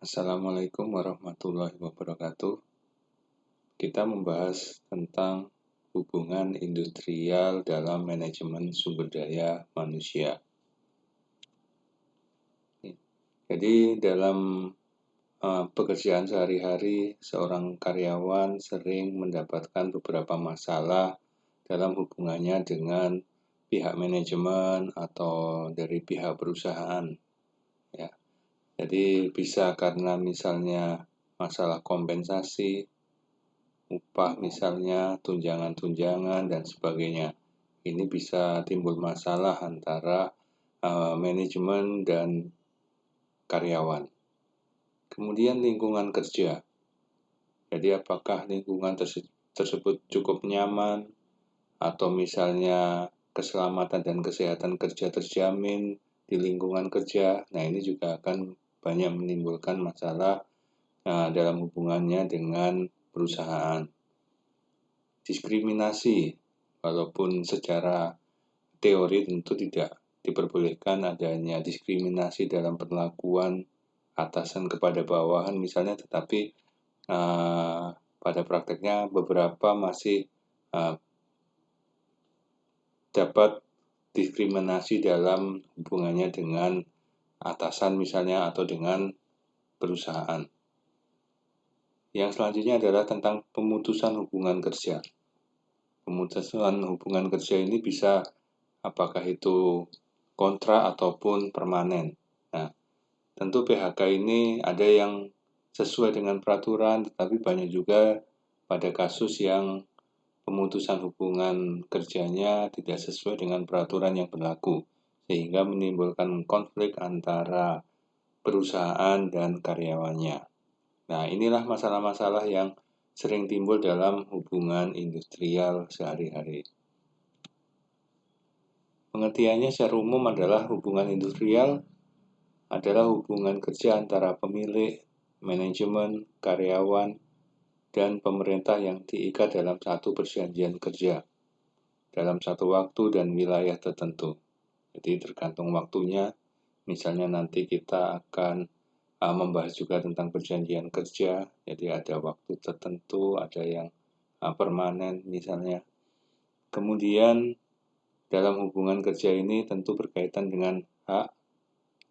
Assalamualaikum warahmatullahi wabarakatuh. Kita membahas tentang hubungan industrial dalam manajemen sumber daya manusia. Jadi dalam pekerjaan sehari-hari, seorang karyawan sering mendapatkan beberapa masalah dalam hubungannya dengan pihak manajemen atau dari pihak perusahaan. Ya. Jadi bisa karena misalnya masalah kompensasi, upah misalnya, tunjangan-tunjangan, dan sebagainya. Ini bisa timbul masalah antara manajemen dan karyawan. Kemudian lingkungan kerja. Jadi apakah lingkungan tersebut cukup nyaman, atau misalnya keselamatan dan kesehatan kerja terjamin di lingkungan kerja. Nah, ini juga akan banyak menimbulkan masalah dalam hubungannya dengan perusahaan. Diskriminasi, walaupun secara teori tentu tidak diperbolehkan adanya diskriminasi dalam perlakuan atasan kepada bawahan misalnya, tetapi pada prakteknya beberapa masih dapat diskriminasi dalam hubungannya dengan atasan misalnya atau dengan perusahaan. Yang selanjutnya adalah tentang pemutusan hubungan kerja. Pemutusan hubungan kerja ini bisa apakah itu kontrak ataupun permanen. Nah, tentu PHK ini ada yang sesuai dengan peraturan, tetapi banyak juga pada kasus yang pemutusan hubungan kerjanya tidak sesuai dengan peraturan yang berlaku, sehingga menimbulkan konflik antara perusahaan dan karyawannya. Nah, inilah masalah-masalah yang sering timbul dalam hubungan industrial sehari-hari. Pengertiannya secara umum adalah hubungan industrial adalah hubungan kerja antara pemilik, manajemen, karyawan, dan pemerintah yang diikat dalam satu perjanjian kerja dalam satu waktu dan wilayah tertentu. Jadi tergantung waktunya, misalnya nanti kita akan membahas juga tentang perjanjian kerja, jadi ada waktu tertentu, ada yang permanen misalnya. Kemudian dalam hubungan kerja ini tentu berkaitan dengan hak,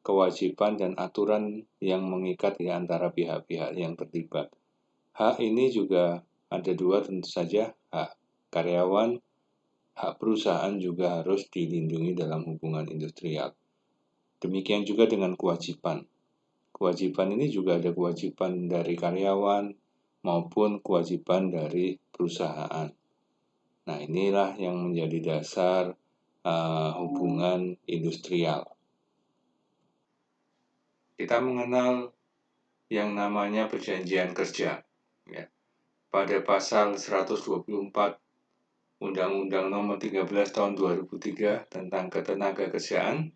kewajiban, dan aturan yang mengikat di antara pihak-pihak yang terlibat. Hak ini juga ada dua tentu saja, hak karyawan, hak perusahaan juga harus dilindungi dalam hubungan industrial. Demikian juga dengan kewajiban. Kewajiban ini juga ada kewajiban dari karyawan maupun kewajiban dari perusahaan. Nah, inilah yang menjadi dasar hubungan industrial. Kita mengenal yang namanya perjanjian kerja. Ya. Pada pasal 124 Undang-Undang Nomor 13 Tahun 2003 tentang Ketenagakerjaan,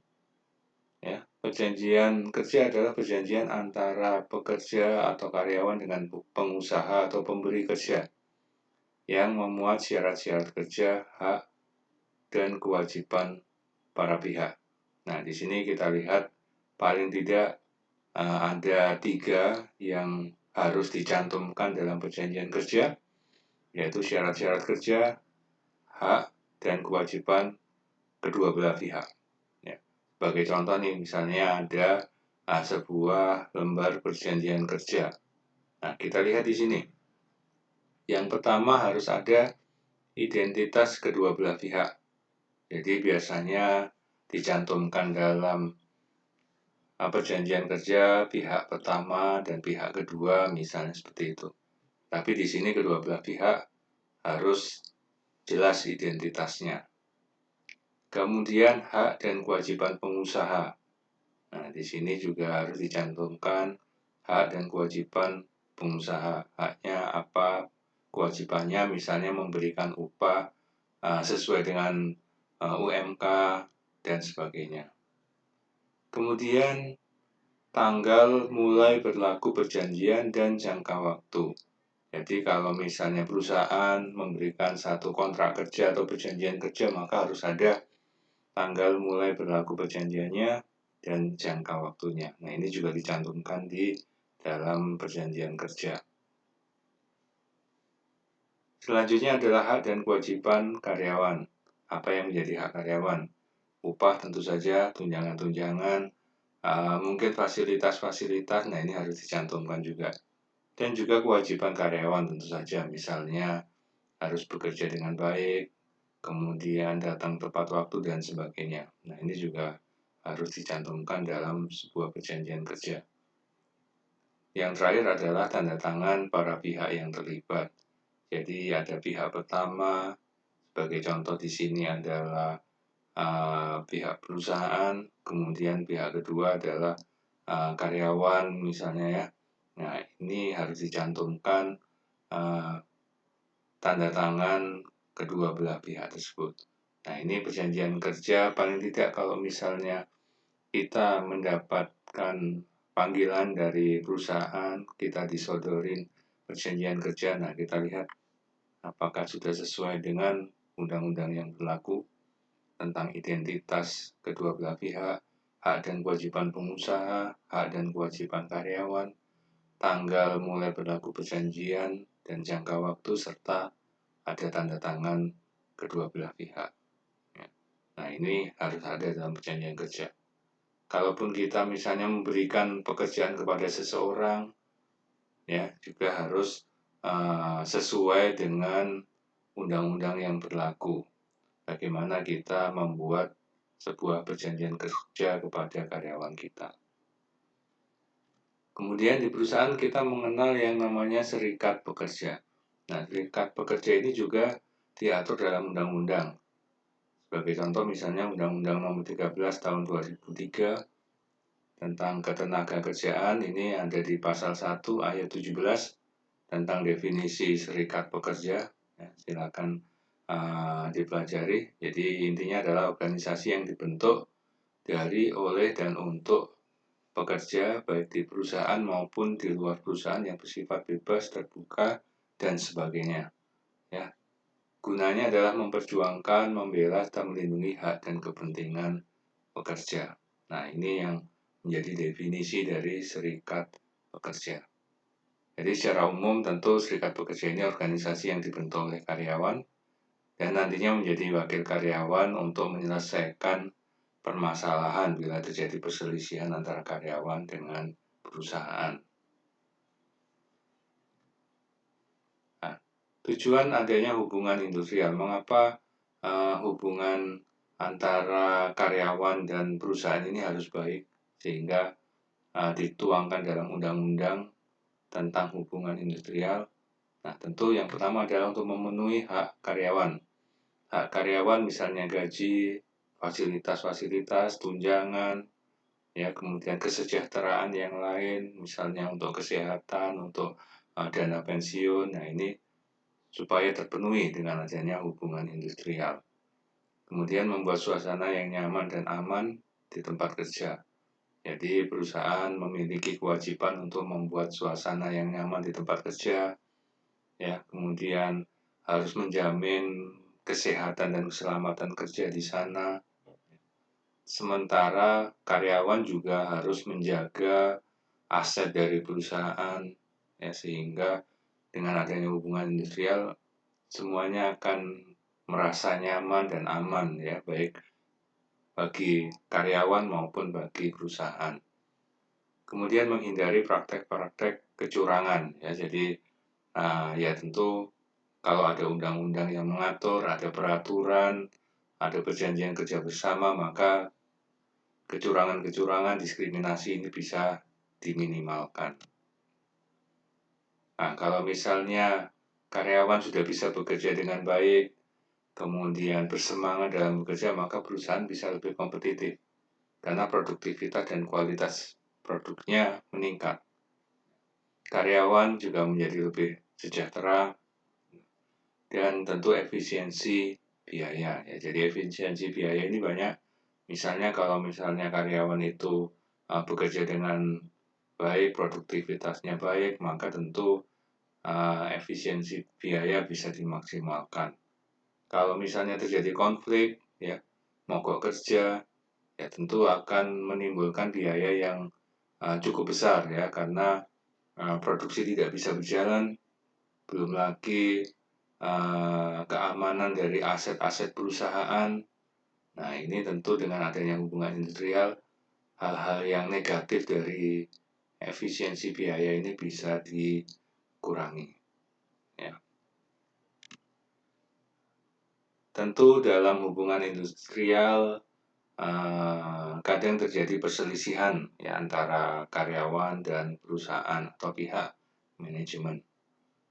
ya, perjanjian kerja adalah perjanjian antara pekerja atau karyawan dengan pengusaha atau pemberi kerja yang memuat syarat-syarat kerja, hak, dan kewajiban para pihak. Nah, di sini kita lihat paling tidak ada 3 yang harus dicantumkan dalam perjanjian kerja, yaitu syarat-syarat kerja, hak, dan kewajiban kedua belah pihak. Ya. Sebagai contoh nih, misalnya ada sebuah lembar perjanjian kerja. Nah, kita lihat di sini. Yang pertama harus ada identitas kedua belah pihak. Jadi biasanya dicantumkan dalam perjanjian kerja pihak pertama dan pihak kedua, misalnya seperti itu. Tapi di sini kedua belah pihak harus jelas identitasnya. Kemudian hak dan kewajiban pengusaha. Nah, di sini juga harus dicantumkan hak dan kewajiban pengusaha. Haknya apa, kewajibannya misalnya memberikan upah sesuai dengan UMK dan sebagainya. Kemudian tanggal mulai berlaku perjanjian dan jangka waktu. Jadi kalau misalnya perusahaan memberikan satu kontrak kerja atau perjanjian kerja, maka harus ada tanggal mulai berlaku perjanjiannya dan jangka waktunya. Nah, ini juga dicantumkan di dalam perjanjian kerja. Selanjutnya adalah hak dan kewajiban karyawan. Apa yang menjadi hak karyawan? Upah tentu saja, tunjangan-tunjangan, mungkin fasilitas-fasilitas, nah ini harus dicantumkan juga. Dan juga kewajiban karyawan tentu saja, misalnya harus bekerja dengan baik, kemudian datang tepat waktu dan sebagainya. Nah ini juga harus dicantumkan dalam sebuah perjanjian kerja. Yang terakhir adalah tanda tangan para pihak yang terlibat. Jadi ada pihak pertama, sebagai contoh di sini adalah pihak perusahaan, kemudian pihak kedua adalah karyawan misalnya ya. Nah ini harus dicantumkan tanda tangan kedua belah pihak tersebut. Nah ini perjanjian kerja paling tidak kalau misalnya kita mendapatkan panggilan dari perusahaan, kita disodorin perjanjian kerja, nah kita lihat apakah sudah sesuai dengan undang-undang yang berlaku tentang identitas kedua belah pihak, hak dan kewajiban pengusaha, hak dan kewajiban karyawan, tanggal mulai berlaku perjanjian, dan jangka waktu, serta ada tanda tangan kedua belah pihak. Nah ini harus ada dalam perjanjian kerja. Kalaupun kita misalnya memberikan pekerjaan kepada seseorang, ya juga harus sesuai dengan undang-undang yang berlaku. Bagaimana kita membuat sebuah perjanjian kerja kepada karyawan kita. Kemudian di perusahaan kita mengenal yang namanya serikat pekerja. Nah, serikat pekerja ini juga diatur dalam undang-undang. Sebagai contoh misalnya Undang-Undang Nomor 13 Tahun 2003 tentang ketenagakerjaan, ini ada di pasal 1 ayat 17 tentang definisi serikat pekerja. Ya, silakan dipelajari. Jadi intinya adalah organisasi yang dibentuk dari, oleh, dan untuk pekerja baik di perusahaan maupun di luar perusahaan yang bersifat bebas, terbuka, dan sebagainya. Ya, gunanya adalah memperjuangkan, membela, dan melindungi hak dan kepentingan pekerja. Nah, ini yang menjadi definisi dari serikat pekerja. Jadi secara umum tentu serikat pekerja ini organisasi yang dibentuk oleh karyawan dan nantinya menjadi wakil karyawan untuk menyelesaikan permasalahan bila terjadi perselisihan antara karyawan dengan perusahaan. Nah, tujuan adanya hubungan industrial, mengapa hubungan antara karyawan dan perusahaan ini harus baik, sehingga dituangkan dalam undang-undang tentang hubungan industrial. Nah, tentu yang pertama adalah untuk memenuhi hak karyawan. Hak karyawan misalnya gaji, fasilitas-fasilitas, tunjangan, ya kemudian kesejahteraan yang lain, misalnya untuk kesehatan, untuk dana pensiun. Nah, ini supaya terpenuhi dengan adanya hubungan industrial. Kemudian membuat suasana yang nyaman dan aman di tempat kerja. Jadi perusahaan memiliki kewajiban untuk membuat suasana yang nyaman di tempat kerja, ya kemudian harus menjamin kesehatan dan keselamatan kerja di sana. Sementara karyawan juga harus menjaga aset dari perusahaan, ya sehingga dengan adanya hubungan industrial semuanya akan merasa nyaman dan aman, ya baik bagi karyawan maupun bagi perusahaan. Kemudian menghindari praktek-praktek kecurangan, ya jadi ya tentu kalau ada undang-undang yang mengatur, ada peraturan, ada perjanjian kerja bersama, maka kecurangan-kecurangan, diskriminasi ini bisa diminimalkan. Nah, kalau misalnya karyawan sudah bisa bekerja dengan baik, kemudian bersemangat dalam bekerja, maka perusahaan bisa lebih kompetitif karena produktivitas dan kualitas produknya meningkat. Karyawan juga menjadi lebih sejahtera dan tentu efisiensi biaya. Ya, jadi efisiensi biaya ini banyak. Misalnya kalau misalnya karyawan itu bekerja dengan baik, produktivitasnya baik, maka tentu efisiensi biaya bisa dimaksimalkan. Kalau misalnya terjadi konflik, ya mogok kerja, ya tentu akan menimbulkan biaya yang cukup besar ya karena produksi tidak bisa berjalan, belum lagi keamanan dari aset-aset perusahaan. Nah, ini tentu dengan adanya hubungan industrial, hal-hal yang negatif dari efisiensi biaya ini bisa dikurangi. Ya. Tentu dalam hubungan industrial kadang terjadi perselisihan ya, antara karyawan dan perusahaan atau pihak manajemen.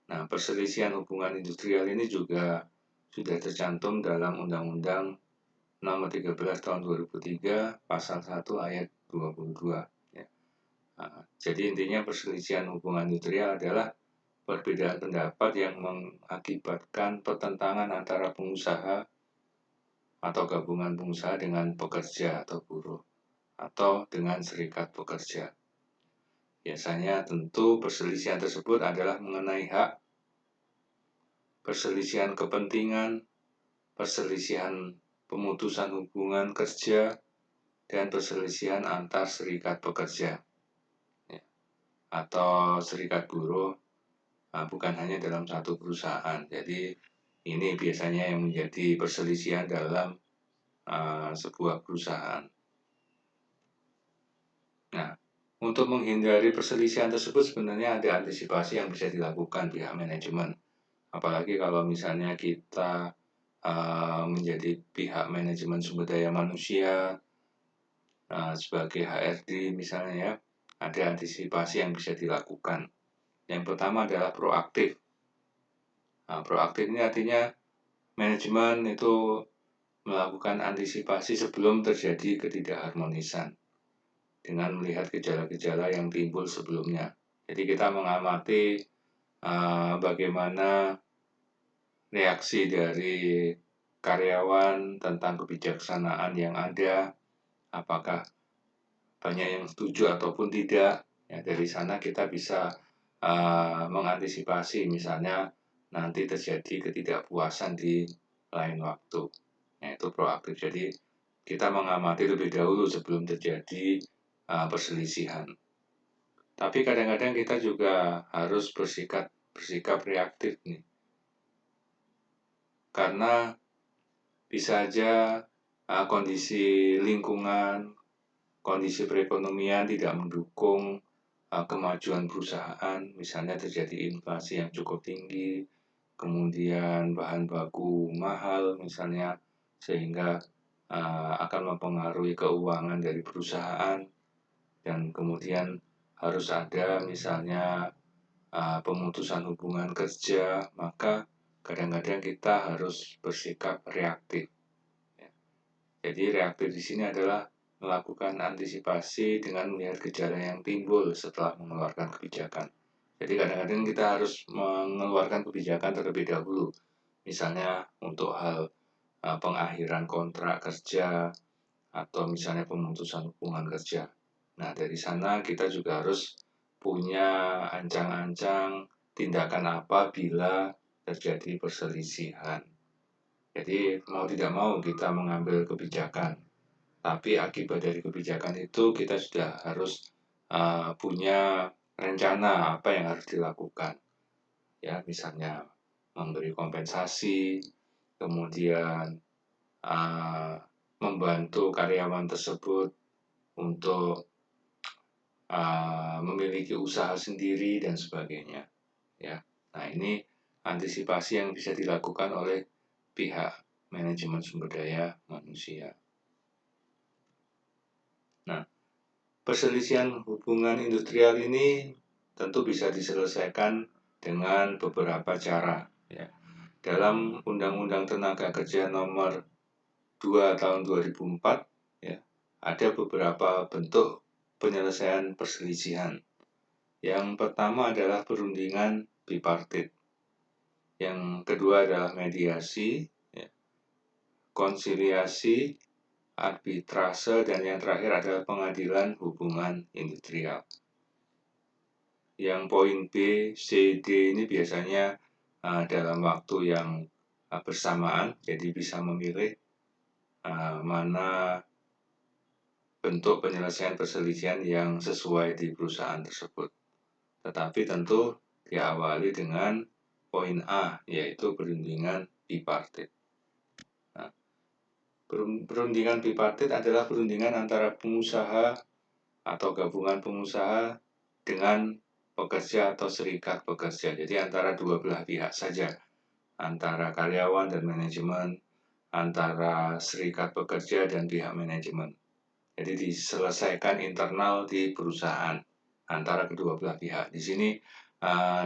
Nah, perselisihan hubungan industrial ini juga sudah tercantum dalam Undang-Undang Nomor 13 Tahun 2003 Pasal 1 Ayat 22. Ya. Nah, jadi intinya perselisihan hubungan industrial adalah perbedaan pendapat yang mengakibatkan pertentangan antara pengusaha atau gabungan pengusaha dengan pekerja atau buruh, atau dengan serikat pekerja. Biasanya tentu perselisihan tersebut adalah mengenai hak, perselisihan kepentingan, perselisihan pemutusan hubungan kerja, dan perselisihan antar serikat pekerja ya, atau serikat buruh, bukan hanya dalam satu perusahaan. Jadi ini biasanya yang menjadi perselisihan dalam sebuah perusahaan. Nah, untuk menghindari perselisihan tersebut sebenarnya ada antisipasi yang bisa dilakukan pihak manajemen. Apalagi kalau misalnya kita menjadi pihak manajemen sumber daya manusia, sebagai HRD misalnya ya, ada antisipasi yang bisa dilakukan. Yang pertama adalah proaktif. Proaktif ini artinya manajemen itu melakukan antisipasi sebelum terjadi ketidakharmonisan dengan melihat gejala-gejala yang timbul sebelumnya. Jadi kita mengamati bagaimana reaksi dari karyawan tentang kebijaksanaan yang ada, apakah banyak yang setuju ataupun tidak. Ya, dari sana kita bisa mengantisipasi misalnya nanti terjadi ketidakpuasan di lain waktu. Itu proaktif. Jadi kita mengamati lebih dahulu sebelum terjadi perselisihan. Tapi kadang-kadang kita juga harus bersikap reaktif nih. Karena bisa aja kondisi lingkungan, kondisi perekonomian tidak mendukung kemajuan perusahaan, misalnya terjadi inflasi yang cukup tinggi, kemudian bahan baku mahal misalnya, sehingga akan mempengaruhi keuangan dari perusahaan, dan kemudian harus ada misalnya pemutusan hubungan kerja, maka kadang-kadang kita harus bersikap reaktif. Jadi reaktif di sini adalah melakukan antisipasi dengan melihat gejala yang timbul setelah mengeluarkan kebijakan. Jadi kadang-kadang kita harus mengeluarkan kebijakan terlebih dahulu. Misalnya untuk hal pengakhiran kontrak kerja atau misalnya pemutusan hubungan kerja. Nah, dari sana kita juga harus punya ancang-ancang tindakan apa bila terjadi perselisihan. Jadi mau tidak mau kita mengambil kebijakan, tapi akibat dari kebijakan itu kita sudah harus punya rencana apa yang harus dilakukan. Ya, misalnya memberi kompensasi, kemudian membantu karyawan tersebut untuk memiliki usaha sendiri dan sebagainya. Ya, nah ini antisipasi yang bisa dilakukan oleh pihak manajemen sumber daya manusia. Nah, perselisihan hubungan industrial ini tentu bisa diselesaikan dengan beberapa cara. Ya. Dalam Undang-Undang Tenaga Kerja Nomor 2 Tahun 2004, ya, ada beberapa bentuk penyelesaian perselisihan. Yang pertama adalah perundingan bipartit. Yang kedua adalah mediasi, ya, konsiliasi, arbitrase, dan yang terakhir adalah pengadilan hubungan industrial. Yang poin B, C, D ini biasanya dalam waktu yang bersamaan, jadi bisa memilih mana bentuk penyelesaian perselisihan yang sesuai di perusahaan tersebut. tetapi tentu diawali dengan poin A, yaitu perundingan bipartit. Nah, perundingan bipartit adalah perundingan antara pengusaha atau gabungan pengusaha dengan pekerja atau serikat pekerja. Jadi antara dua belah pihak saja, antara karyawan dan manajemen, antara serikat pekerja dan pihak manajemen. Jadi diselesaikan internal di perusahaan antara kedua belah pihak. Di sini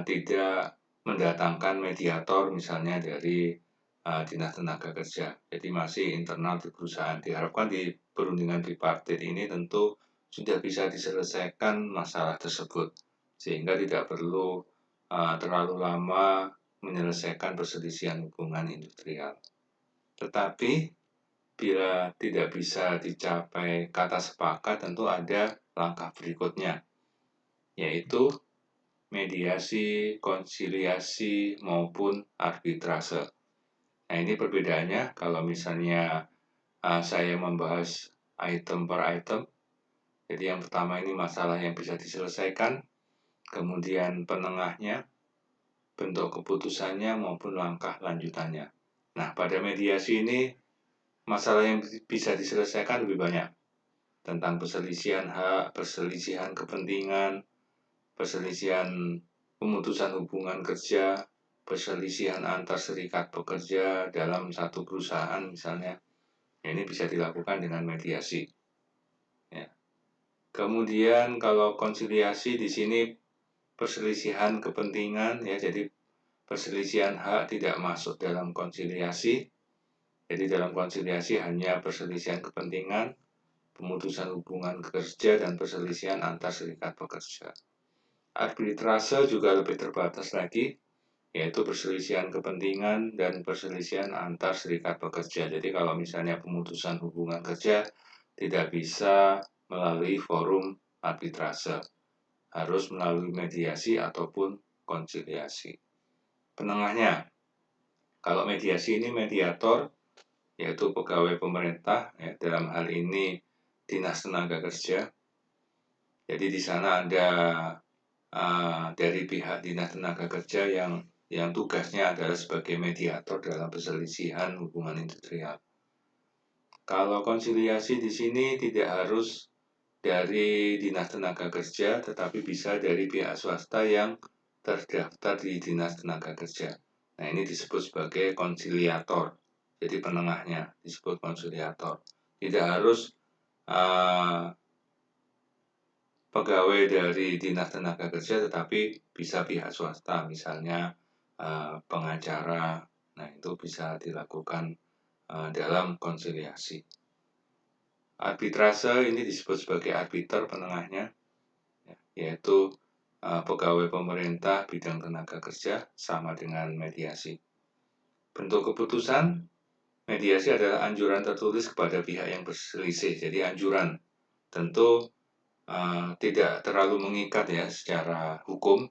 tidak mendatangkan mediator misalnya dari Dinas Tenaga Kerja. Jadi masih internal di perusahaan. Diharapkan di perundingan bipartit ini tentu sudah bisa diselesaikan masalah tersebut, sehingga tidak perlu terlalu lama menyelesaikan perselisihan hubungan industrial. Tetapi bila tidak bisa dicapai kata sepakat, tentu ada langkah berikutnya, yaitu mediasi, konsiliasi, maupun arbitrase. Nah, ini perbedaannya kalau misalnya saya membahas item per item. Jadi yang pertama ini masalah yang bisa diselesaikan, kemudian penengahnya, bentuk keputusannya, maupun langkah lanjutannya. Nah, pada mediasi ini masalah yang bisa diselesaikan lebih banyak, tentang perselisihan hak, perselisihan kepentingan, perselisihan pemutusan hubungan kerja, perselisihan antar serikat pekerja dalam satu perusahaan misalnya. Ini bisa dilakukan dengan mediasi. Ya. Kemudian kalau konsiliasi di sini perselisihan kepentingan, ya, jadi perselisihan hak tidak masuk dalam konsiliasi. Jadi dalam konsiliasi hanya perselisihan kepentingan, pemutusan hubungan kerja, dan perselisihan antar serikat pekerja. Arbitrase juga lebih terbatas lagi, yaitu perselisihan kepentingan dan perselisihan antar serikat pekerja. Jadi kalau misalnya pemutusan hubungan kerja tidak bisa melalui forum arbitrase, harus melalui mediasi ataupun konsiliasi. Penengahnya, kalau mediasi ini mediator, yaitu pegawai pemerintah, ya, dalam hal ini Dinas Tenaga Kerja. Jadi di sana ada dari pihak Dinas Tenaga Kerja yang tugasnya adalah sebagai mediator dalam perselisihan hubungan industrial. Kalau konsiliasi di sini tidak harus dari Dinas Tenaga Kerja, tetapi bisa dari pihak swasta yang terdaftar di Dinas Tenaga Kerja. Nah, ini disebut sebagai konsiliator. Jadi penengahnya disebut konsiliator. Tidak harus pegawai dari Dinas Tenaga Kerja, tetapi bisa pihak swasta, misalnya pengacara. Nah, itu bisa dilakukan dalam konsiliasi. Arbitrase ini disebut sebagai arbiter, penengahnya, yaitu pegawai pemerintah bidang tenaga kerja, sama dengan mediasi. Bentuk keputusan, mediasi adalah anjuran tertulis kepada pihak yang berselisih. Jadi anjuran, tentu tidak terlalu mengikat ya secara hukum,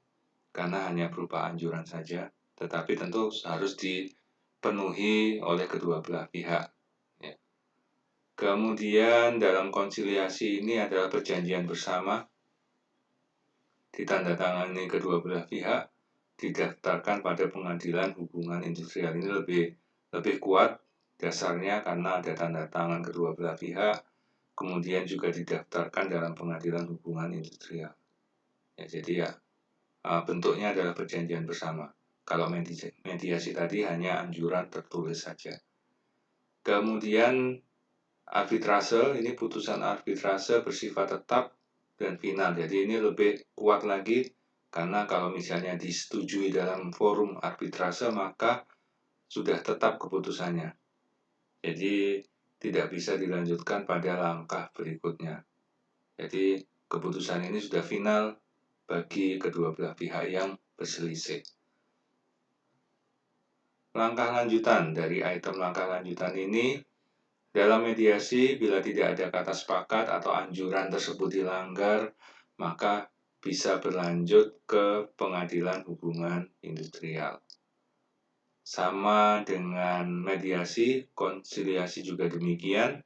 karena hanya berupa anjuran saja, tetapi tentu harus dipenuhi oleh kedua belah pihak. Ya. Kemudian dalam konsiliasi ini adalah perjanjian bersama, ditandatangani kedua belah pihak, didaftarkan pada pengadilan hubungan industrial. Ini lebih kuat dasarnya karena ada tanda tangan kedua belah pihak, kemudian juga didaftarkan dalam pengadilan hubungan industrial. Ya, jadi ya bentuknya adalah perjanjian bersama. Kalau mediasi tadi hanya anjuran tertulis saja. Kemudian arbitrase, ini putusan arbitrase bersifat tetap dan final. Jadi ini lebih kuat lagi, karena kalau misalnya disetujui dalam forum arbitrase, maka sudah tetap keputusannya. Jadi tidak bisa dilanjutkan pada langkah berikutnya. Jadi keputusan ini sudah final bagi kedua belah pihak yang berselisih. Langkah lanjutan dari item langkah lanjutan ini, dalam mediasi bila tidak ada kata sepakat atau anjuran tersebut dilanggar, maka bisa berlanjut ke pengadilan hubungan industrial. Sama dengan mediasi, konsiliasi juga demikian.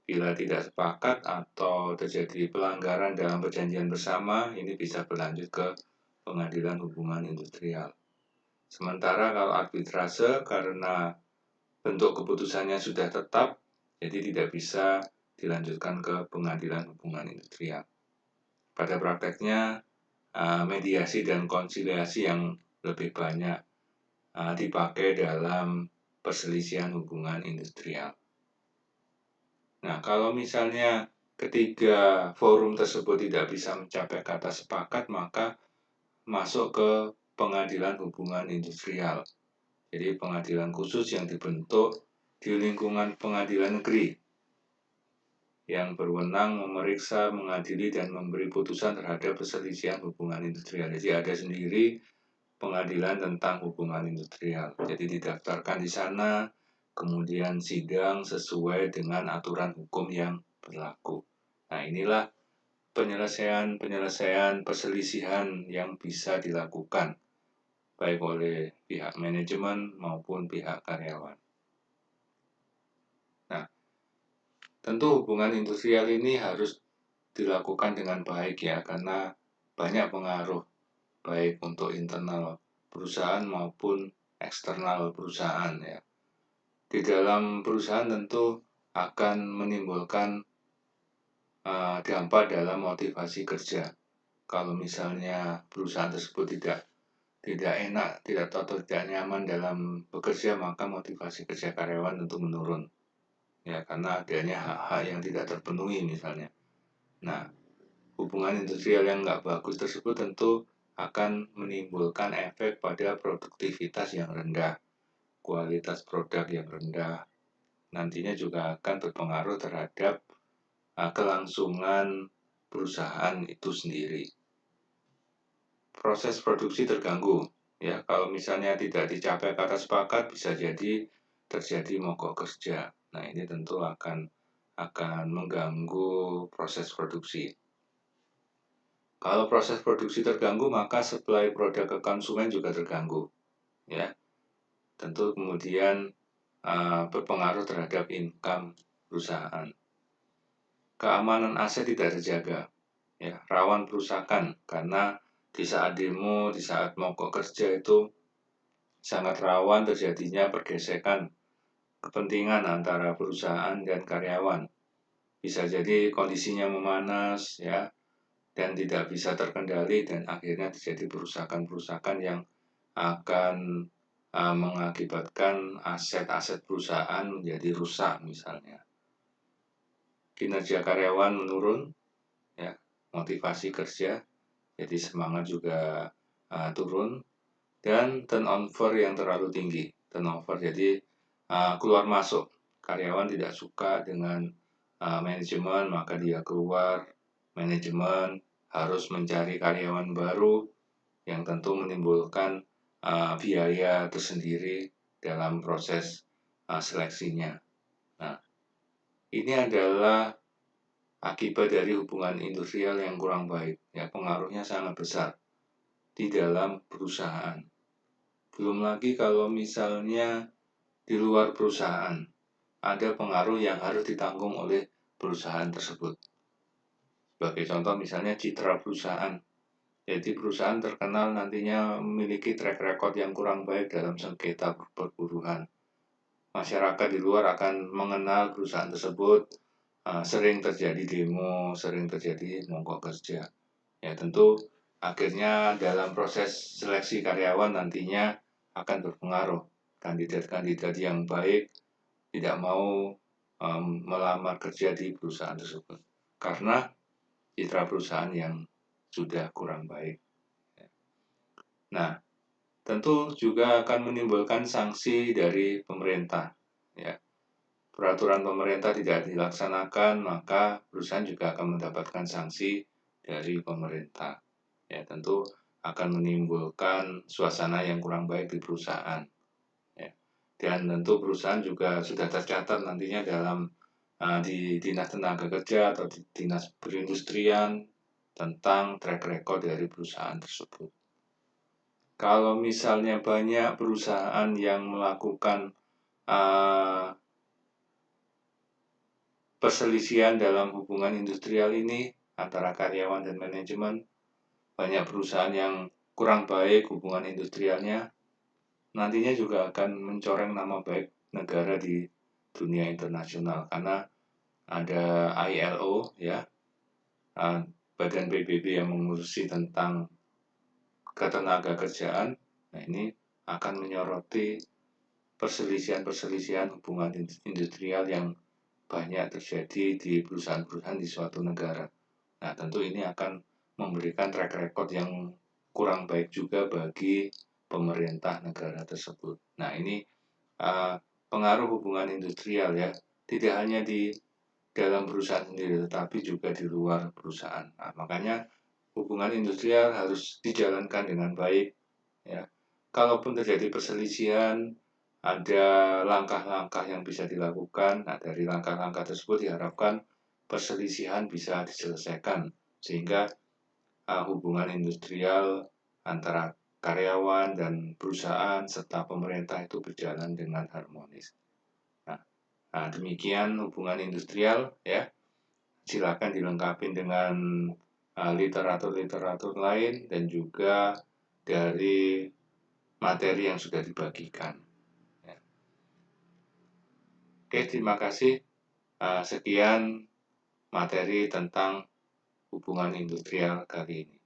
Bila tidak sepakat atau terjadi pelanggaran dalam perjanjian bersama, ini bisa berlanjut ke pengadilan hubungan industrial. Sementara kalau arbitrase karena bentuk keputusannya sudah tetap, jadi tidak bisa dilanjutkan ke pengadilan hubungan industrial. Pada prakteknya, mediasi dan konsiliasi yang lebih banyak dipakai dalam perselisihan hubungan industrial. Nah, kalau misalnya ketiga forum tersebut tidak bisa mencapai kata sepakat, maka masuk ke pengadilan hubungan industrial. Jadi pengadilan khusus yang dibentuk di lingkungan pengadilan negeri yang berwenang memeriksa, mengadili, dan memberi putusan terhadap perselisihan hubungan industrial. Jadi ada sendiri pengadilan tentang hubungan industrial. Jadi didaftarkan di sana, kemudian sidang sesuai dengan aturan hukum yang berlaku. Nah, inilah penyelesaian perselisihan yang bisa dilakukan baik oleh pihak manajemen maupun pihak karyawan. Nah, tentu hubungan industrial ini harus dilakukan dengan baik ya, karena banyak pengaruh baik untuk internal perusahaan maupun eksternal perusahaan ya. Di dalam perusahaan tentu akan menimbulkan dampak dalam motivasi kerja. Kalau misalnya perusahaan tersebut tidak enak, tidak atau tidak nyaman dalam bekerja, maka motivasi kerja karyawan tentu menurun. Ya, karena adanya hak-hak yang tidak terpenuhi misalnya. Nah, hubungan industrial yang nggak bagus tersebut tentu akan menimbulkan efek pada produktivitas yang rendah, kualitas produk yang rendah. Nantinya juga akan berpengaruh terhadap kelangsungan perusahaan itu sendiri. Proses produksi terganggu. Ya, kalau misalnya tidak dicapai kata sepakat, bisa jadi terjadi mogok kerja. Nah, ini tentu akan mengganggu proses produksi. Kalau proses produksi terganggu, maka supply produk ke konsumen juga terganggu. Ya, tentu kemudian berpengaruh terhadap income perusahaan. Keamanan aset tidak terjaga, ya, rawan perusakan karena di saat demo, di saat mogok kerja itu sangat rawan terjadinya pergesekan kepentingan antara perusahaan dan karyawan. Bisa jadi kondisinya memanas ya, dan tidak bisa terkendali dan akhirnya terjadi perusakan-perusakan yang akan mengakibatkan aset-aset perusahaan menjadi rusak misalnya. Kinerja karyawan menurun, ya, motivasi kerja, jadi semangat juga turun, dan turnover yang terlalu tinggi. Turnover jadi keluar masuk, karyawan tidak suka dengan manajemen, maka dia keluar. Manajemen harus mencari karyawan baru yang tentu menimbulkan biaya tersendiri dalam proses seleksinya. Nah, ini adalah akibat dari hubungan industrial yang kurang baik. Ya, pengaruhnya sangat besar di dalam perusahaan. Belum lagi kalau misalnya di luar perusahaan ada pengaruh yang harus ditanggung oleh perusahaan tersebut. Sebagai contoh misalnya citra perusahaan. Jadi perusahaan terkenal nantinya memiliki track record yang kurang baik dalam sengketa perburuan. Masyarakat di luar akan mengenal perusahaan tersebut, sering terjadi demo, sering terjadi mogok kerja. Ya tentu akhirnya dalam proses seleksi karyawan nantinya akan berpengaruh. Kandidat-kandidat yang baik tidak mau melamar kerja di perusahaan tersebut karena citra perusahaan yang sudah kurang baik. Nah, tentu juga akan menimbulkan sanksi dari pemerintah. Ya, peraturan pemerintah tidak dilaksanakan, maka perusahaan juga akan mendapatkan sanksi dari pemerintah. Ya, tentu akan menimbulkan suasana yang kurang baik di perusahaan. Ya. Dan tentu perusahaan juga sudah tercatat nantinya dalam di Dinas Tenaga Kerja atau di Dinas Perindustrian tentang track record dari perusahaan tersebut. Kalau misalnya banyak perusahaan yang melakukan perselisihan dalam hubungan industrial ini antara karyawan dan manajemen, banyak perusahaan yang kurang baik hubungan industrialnya, nantinya juga akan mencoreng nama baik negara di dunia internasional karena ada ILO ya, Badan PBB yang mengurusi tentang ketenaga kerjaan. Nah, ini akan menyoroti perselisihan-perselisihan hubungan industrial yang banyak terjadi di perusahaan-perusahaan di suatu negara. Nah, tentu ini akan memberikan track record yang kurang baik juga bagi pemerintah negara tersebut. Nah, ini pengaruh hubungan industrial ya, tidak hanya di dalam perusahaan sendiri, tetapi juga di luar perusahaan. Nah, makanya hubungan industrial harus dijalankan dengan baik. Ya, kalaupun terjadi perselisihan, ada langkah-langkah yang bisa dilakukan. Nah, dari langkah-langkah tersebut diharapkan perselisihan bisa diselesaikan sehingga hubungan industrial antara karyawan dan perusahaan serta pemerintah itu berjalan dengan harmonis. Nah, demikian hubungan industrial ya. Silakan dilengkapi dengan literatur-literatur lain dan juga dari materi yang sudah dibagikan. Ya. Oke, terima kasih. Sekian materi tentang hubungan industrial kali ini.